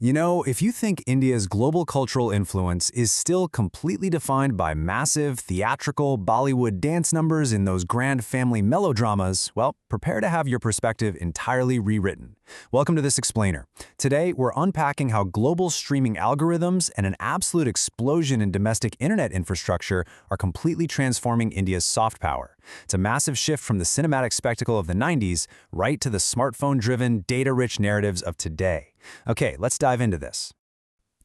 You know, if you think India's global cultural influence is still completely defined by massive, theatrical Bollywood dance numbers in those grand family melodramas, well, prepare to have your perspective entirely rewritten. Welcome to This Explainer. Today, we're unpacking how global streaming algorithms and an absolute explosion in domestic internet infrastructure are completely transforming India's soft power. It's a massive shift from the cinematic spectacle of the 90s right to the smartphone-driven, data-rich narratives of today. Okay, let's dive into this.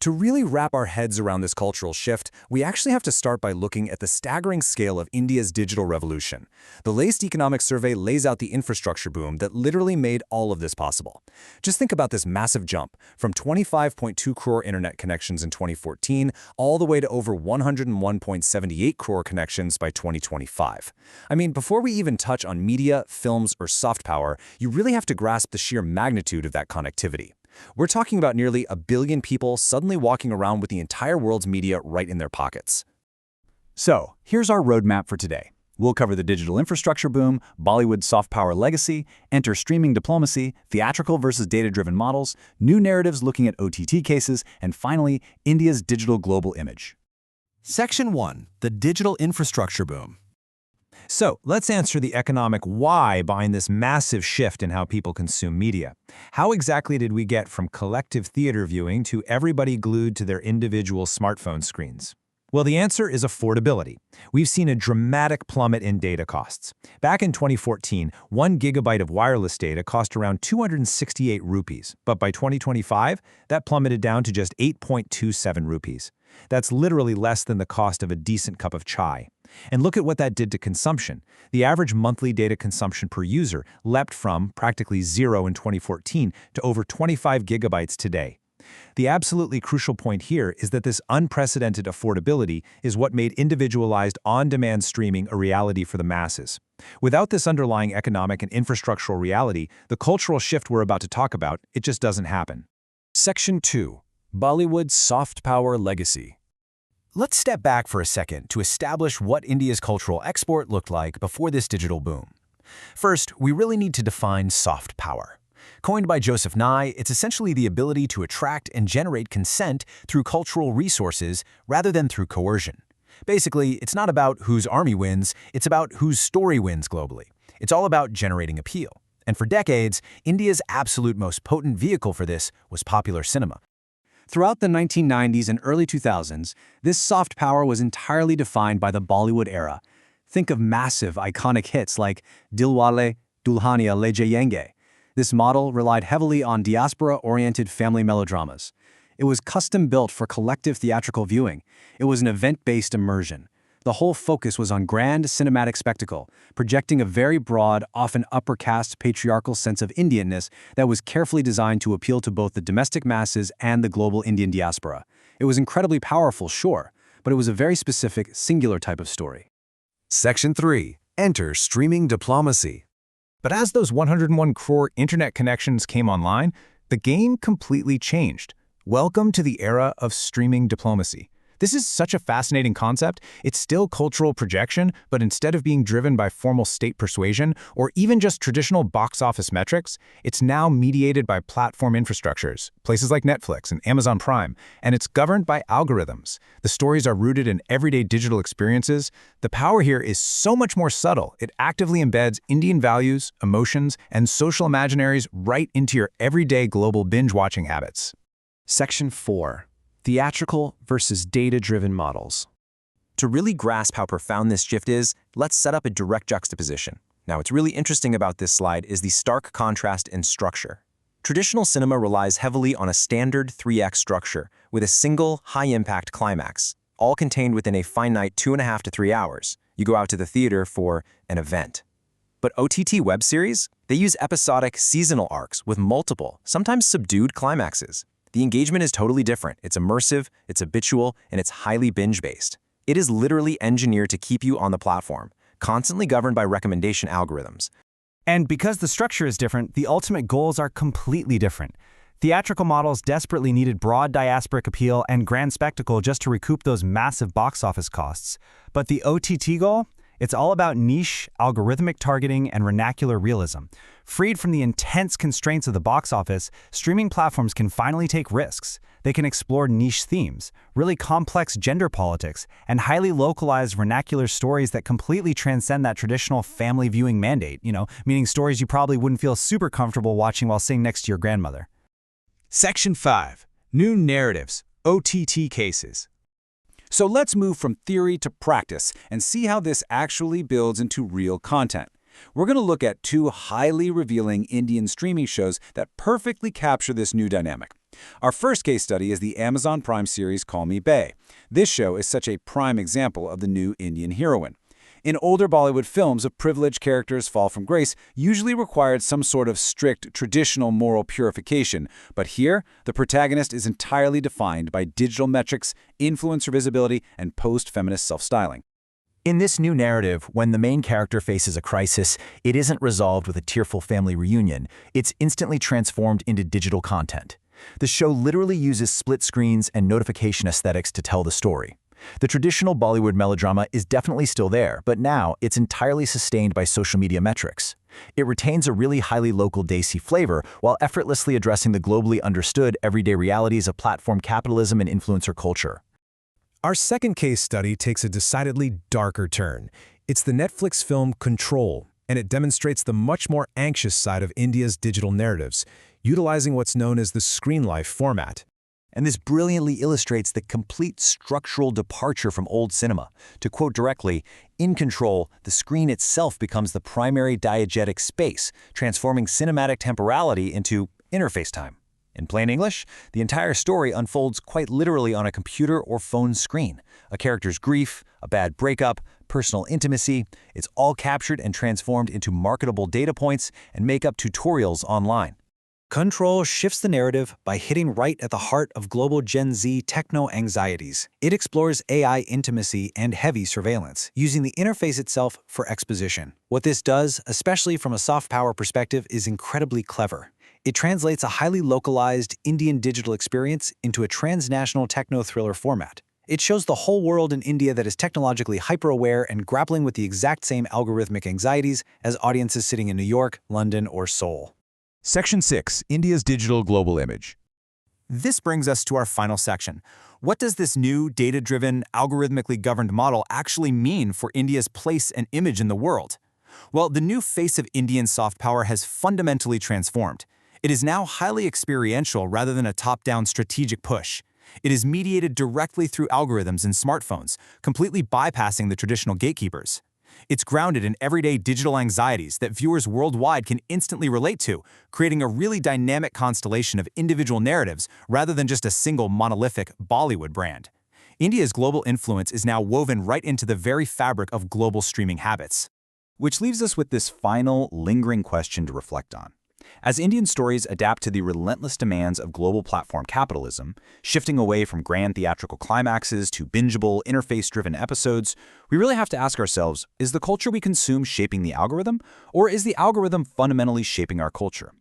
To really wrap our heads around this cultural shift, we actually have to start by looking at the staggering scale of India's digital revolution. The latest economic survey lays out the infrastructure boom that literally made all of this possible. Just think about this massive jump, from 25.2 crore internet connections in 2014 all the way to over 101.78 crore connections by 2025. I mean, before we even touch on media, films, or soft power, you really have to grasp the sheer magnitude of that connectivity. We're talking about nearly 1 billion people suddenly walking around with the entire world's media right in their pockets. So, here's our roadmap for today. We'll cover the digital infrastructure boom, Bollywood's soft power legacy, enter streaming diplomacy, theatrical versus data-driven models, new narratives looking at OTT cases, and finally, India's digital global image. Section 1. The digital infrastructure boom. So, let's answer the economic why behind this massive shift in how people consume media. How exactly did we get from collective theater viewing to everybody glued to their individual smartphone screens? Well, the answer is affordability. We've seen a dramatic plummet in data costs. Back in 2014, 1 gigabyte of wireless data cost around 268 rupees, but by 2025, that plummeted down to just 8.27 rupees. That's literally less than the cost of a decent cup of chai. And look at what that did to consumption. The average monthly data consumption per user leapt from practically zero in 2014 to over 25 gigabytes today. The absolutely crucial point here is that this unprecedented affordability is what made individualized on-demand streaming a reality for the masses. Without this underlying economic and infrastructural reality, the cultural shift we're about to talk about, it just doesn't happen. Section 2. Bollywood's soft power legacy. Let's step back for a second to establish what India's cultural export looked like before this digital boom. First, we really need to define soft power. Coined by Joseph Nye, it's essentially the ability to attract and generate consent through cultural resources rather than through coercion. Basically, it's not about whose army wins, it's about whose story wins globally. It's all about generating appeal. And for decades, India's absolute most potent vehicle for this was popular cinema. Throughout the 1990s and early 2000s, this soft power was entirely defined by the Bollywood era. Think of massive, iconic hits like Dilwale Dulhania Le Jayenge. This model relied heavily on diaspora-oriented family melodramas. It was custom-built for collective theatrical viewing. It was an event-based immersion. The whole focus was on grand cinematic spectacle, projecting a very broad, often upper-caste patriarchal sense of Indianness that was carefully designed to appeal to both the domestic masses and the global Indian diaspora. It was incredibly powerful, sure, but it was a very specific, singular type of story. Section 3. Enter streaming diplomacy. But as those 101 crore internet connections came online, the game completely changed. Welcome to the era of streaming diplomacy. This is such a fascinating concept. It's still cultural projection, but instead of being driven by formal state persuasion or even just traditional box office metrics, it's now mediated by platform infrastructures, places like Netflix and Amazon Prime, and it's governed by algorithms. The stories are rooted in everyday digital experiences. The power here is so much more subtle. It actively embeds Indian values, emotions, and social imaginaries right into your everyday global binge-watching habits. Section 4. Theatrical versus data-driven models. To really grasp how profound this shift is, let's set up a direct juxtaposition. Now, what's really interesting about this slide is the stark contrast in structure. Traditional cinema relies heavily on a standard 3-act structure with a single, high-impact climax, all contained within a finite 2.5 to 3 hours. You go out to the theater for an event. But OTT web series, they use episodic, seasonal arcs with multiple, sometimes subdued climaxes. The engagement is totally different. It's immersive, it's habitual, and it's highly binge-based. It is literally engineered to keep you on the platform, constantly governed by recommendation algorithms. And because the structure is different, the ultimate goals are completely different. Theatrical models desperately needed broad diasporic appeal and grand spectacle just to recoup those massive box office costs. But the OTT goal? It's all about niche, algorithmic targeting, and vernacular realism. Freed from the intense constraints of the box office, streaming platforms can finally take risks. They can explore niche themes, really complex gender politics, and highly localized vernacular stories that completely transcend that traditional family viewing mandate, meaning stories you probably wouldn't feel super comfortable watching while sitting next to your grandmother. Section 5. New Narratives, OTT Cases. So let's move from theory to practice and see how this actually builds into real content. We're going to look at two highly revealing Indian streaming shows that perfectly capture this new dynamic. Our first case study is the Amazon Prime series Call Me Bae. This show is such a prime example of the new Indian heroine. In older Bollywood films, a privileged character's fall from grace usually required some sort of strict, traditional moral purification, but here, the protagonist is entirely defined by digital metrics, influencer visibility, and post-feminist self-styling. In this new narrative, when the main character faces a crisis, it isn't resolved with a tearful family reunion. It's instantly transformed into digital content. The show literally uses split screens and notification aesthetics to tell the story. The traditional Bollywood melodrama is definitely still there, but now it's entirely sustained by social media metrics. It retains a really highly local desi flavor while effortlessly addressing the globally understood everyday realities of platform capitalism and influencer culture. Our second case study takes a decidedly darker turn. It's the Netflix film Control, and it demonstrates the much more anxious side of India's digital narratives, utilizing what's known as the screen life format. And this brilliantly illustrates the complete structural departure from old cinema. To quote directly, in Control, the screen itself becomes the primary diegetic space, transforming cinematic temporality into interface time. In plain English, the entire story unfolds quite literally on a computer or phone screen. A character's grief, a bad breakup, personal intimacy, it's all captured and transformed into marketable data points and make up tutorials online. Control shifts the narrative by hitting right at the heart of global Gen Z techno-anxieties. It explores AI intimacy and heavy surveillance, using the interface itself for exposition. What this does, especially from a soft power perspective, is incredibly clever. It translates a highly localized Indian digital experience into a transnational techno-thriller format. It shows the whole world in India that is technologically hyper-aware and grappling with the exact same algorithmic anxieties as audiences sitting in New York, London, or Seoul. Section 6. India's Digital Global Image. This brings us to our final section. What does this new, data-driven, algorithmically governed model actually mean for India's place and image in the world? Well, the new face of Indian soft power has fundamentally transformed. It is now highly experiential rather than a top-down strategic push. It is mediated directly through algorithms and smartphones, completely bypassing the traditional gatekeepers. It's grounded in everyday digital anxieties that viewers worldwide can instantly relate to, creating a really dynamic constellation of individual narratives rather than just a single monolithic Bollywood brand. India's global influence is now woven right into the very fabric of global streaming habits. Which leaves us with this final, lingering question to reflect on. As Indian stories adapt to the relentless demands of global platform capitalism, shifting away from grand theatrical climaxes to bingeable, interface-driven episodes, we really have to ask ourselves, is the culture we consume shaping the algorithm, or is the algorithm fundamentally shaping our culture?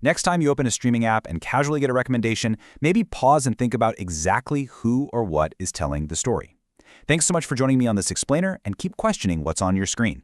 Next time you open a streaming app and casually get a recommendation, maybe pause and think about exactly who or what is telling the story. Thanks so much for joining me on this explainer, and keep questioning what's on your screen.